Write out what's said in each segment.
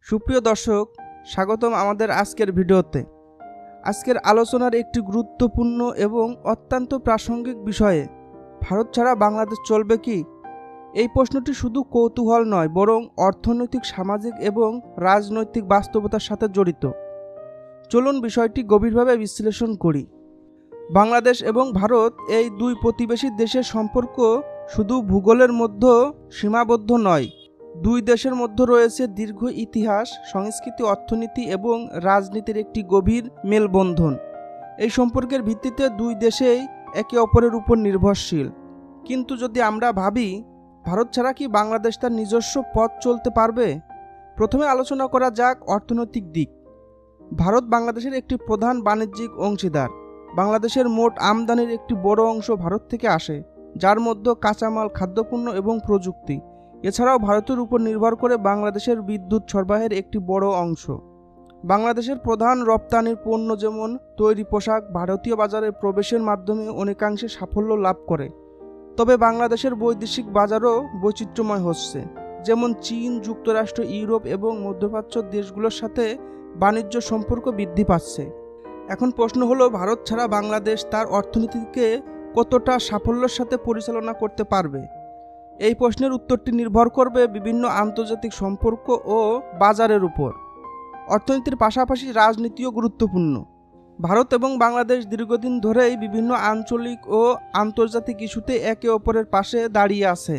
সুপ্রিয় দর্শক, স্বাগতম আমাদের আজকের ভিডিওতে। আজকের আলোচনার একটি গুরুত্বপূর্ণ এবং অত্যন্ত প্রাসঙ্গিক বিষয়ে, ভারত ছাড়া বাংলাদেশ চলবে কি? এই প্রশ্নটি শুধু কৌতূহল নয়, বরং অর্থনৈতিক, সামাজিক এবং রাজনৈতিক বাস্তবতার সাথে জড়িত। চলুন বিষয়টি গভীরভাবে বিশ্লেষণ করি। বাংলাদেশ এবং ভারত, এই দুই প্রতিবেশী দেশের সম্পর্ক শুধু ভূগোলের মধ্যে সীমাবদ্ধ নয়। দুই দেশের মধ্যে রয়েছে দীর্ঘ ইতিহাস, সংস্কৃতি, অর্থনীতি এবং রাজনীতির একটি গভীর মেলবন্ধন। এই সম্পর্কের ভিত্তিতে দুই দেশেই একে অপরের উপর নির্ভরশীল। কিন্তু যদি আমরা ভাবি, ভারত ছাড়া কি বাংলাদেশ তার নিজস্ব পথ চলতে পারবে? প্রথমে আলোচনা করা যাক অর্থনৈতিক দিক। ভারত বাংলাদেশের একটি প্রধান বাণিজ্যিক অংশীদার। বাংলাদেশের মোট আমদানির একটি বড় অংশ ভারত থেকে আসে, যার মধ্যে কাঁচামাল, খাদ্যপণ্য এবং প্রযুক্তি। এছাড়াও ভারতের উপর নির্ভর করে বাংলাদেশের বিদ্যুৎ সরবরাহের একটি বড় অংশ। বাংলাদেশের প্রধান রপ্তানির পণ্য যেমন তৈরি পোশাক ভারতীয় বাজারে প্রবেশের মাধ্যমে অনেকাংশে সাফল্য লাভ করে। তবে বাংলাদেশের বৈদেশিক বাজারও বৈচিত্র্যময় হচ্ছে, যেমন চীন, যুক্তরাষ্ট্র, ইউরোপ এবং মধ্যপ্রাচ্য দেশগুলোর সাথে বাণিজ্য সম্পর্ক বৃদ্ধি পাচ্ছে। এখন প্রশ্ন হলো, ভারত ছাড়া বাংলাদেশ তার অর্থনীতিকে কতটা সাফল্যের সাথে পরিচালনা করতে পারবে? এই প্রশ্নের উত্তরটি নির্ভর করবে বিভিন্ন আন্তর্জাতিক সম্পর্ক ও বাজারের উপর। অর্থনীতির পাশাপাশি রাজনীতিও গুরুত্বপূর্ণ। ভারত এবং বাংলাদেশ দীর্ঘদিন ধরেই বিভিন্ন আঞ্চলিক ও আন্তর্জাতিক ইস্যুতে একে অপরের পাশে দাঁড়িয়ে আছে।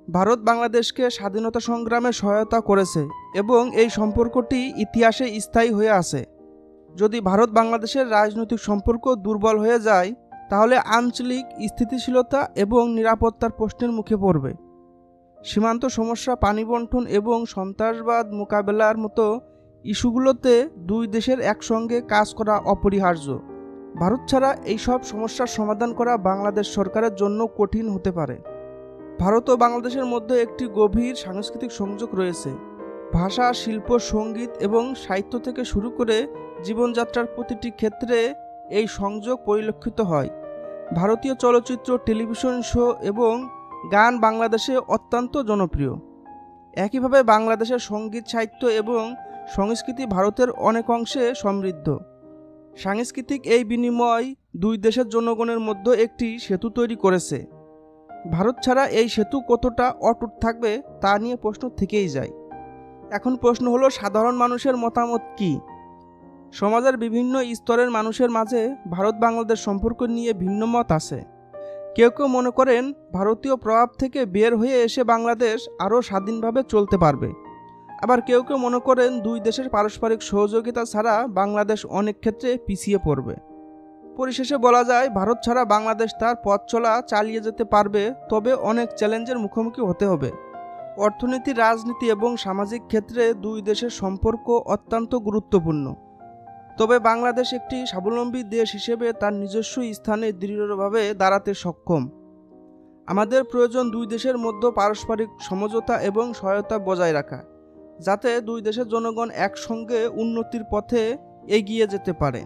ভারত বাংলাদেশকে স্বাধীনতা সংগ্রামে সহায়তা করেছে এবং এই সম্পর্কটি ইতিহাসে স্থায়ী হয়ে আছে। যদি ভারত বাংলাদেশের রাজনৈতিক সম্পর্ক দুর্বল হয়ে যায়, তাহলে আঞ্চলিক স্থিতিশীলতা এবং নিরাপত্তার প্রশ্নের মুখে পড়বে। সীমান্ত সমস্যা, পানি বণ্টন এবং সন্ত্রাসবাদ মোকাবেলার মতো ইস্যুগুলোতে দুই দেশের একসঙ্গে কাজ করা অপরিহার্য। ভারত ছাড়া এই সব সমস্যার সমাধান করা বাংলাদেশ সরকারের জন্য কঠিন হতে পারে। ভারত ও বাংলাদেশের মধ্যে একটি গভীর সাংস্কৃতিক সংযোগ রয়েছে। ভাষা, শিল্প, সঙ্গীত এবং সাহিত্য থেকে শুরু করে জীবনযাত্রার প্রতিটি ক্ষেত্রে এই সংযোগ পরিলক্ষিত হয়। ভারতীয় চলচ্চিত্র, টেলিভিশন শো এবং গান বাংলাদেশে অত্যন্ত জনপ্রিয়। একইভাবে বাংলাদেশের সঙ্গীত, সাহিত্য এবং সংস্কৃতি ভারতের অনেক অংশে সমৃদ্ধ। সাংস্কৃতিক এই বিনিময় দুই দেশের জনগণের মধ্যে একটি সেতু তৈরি করেছে। ভারত ছাড়া এই সেতু কতটা অটুট থাকবে তা নিয়ে প্রশ্ন থেকেই যায়। এখন প্রশ্ন হলো, সাধারণ মানুষের মতামত কী? সমাজের বিভিন্ন স্তরের মানুষের মাঝে ভারত বাংলাদেশ সম্পর্ক নিয়ে ভিন্ন মত আছে। কেউ কেউ মনে করেন ভারতীয় প্রভাব থেকে বের হয়ে এসে বাংলাদেশ আরও স্বাধীনভাবে চলতে পারবে। আবার কেউ কেউ মনে করেন দুই দেশের পারস্পরিক সহযোগিতা ছাড়া বাংলাদেশ অনেক ক্ষেত্রে পিছিয়ে পড়বে। পরিশেষে বলা যায়, ভারত ছাড়া বাংলাদেশ তার পথ চলা চালিয়ে যেতে পারবে, তবে অনেক চ্যালেঞ্জের মুখোমুখি হতে হবে। অর্থনীতি, রাজনীতি এবং সামাজিক ক্ষেত্রে দুই দেশের সম্পর্ক অত্যন্ত গুরুত্বপূর্ণ। তবে বাংলাদেশ একটি স্বাবলম্বী দেশ হিসেবে তার নিজস্ব স্থানে দৃঢ়ভাবে দাঁড়াতে সক্ষম। আমাদের প্রয়োজন দুই দেশের মধ্যে পারস্পরিক সমঝোতা এবং সহায়তা বজায় রাখা, যাতে দুই দেশের জনগণ একসঙ্গে উন্নতির পথে এগিয়ে যেতে পারে।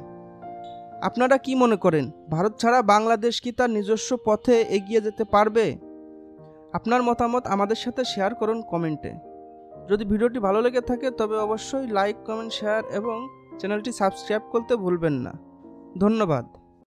আপনারা কি মনে করেন, ভারত ছাড়া বাংলাদেশ কি তার নিজস্ব পথে এগিয়ে যেতে পারবে? আপনার মতামত আমাদের সাথে শেয়ার করুন কমেন্টে। যদি ভিডিওটি ভালো লেগে থাকে তবে অবশ্যই লাইক, কমেন্ট, শেয়ার এবং চ্যানেলটি সাবস্ক্রাইব করতে ভুলবেন না। ধন্যবাদ।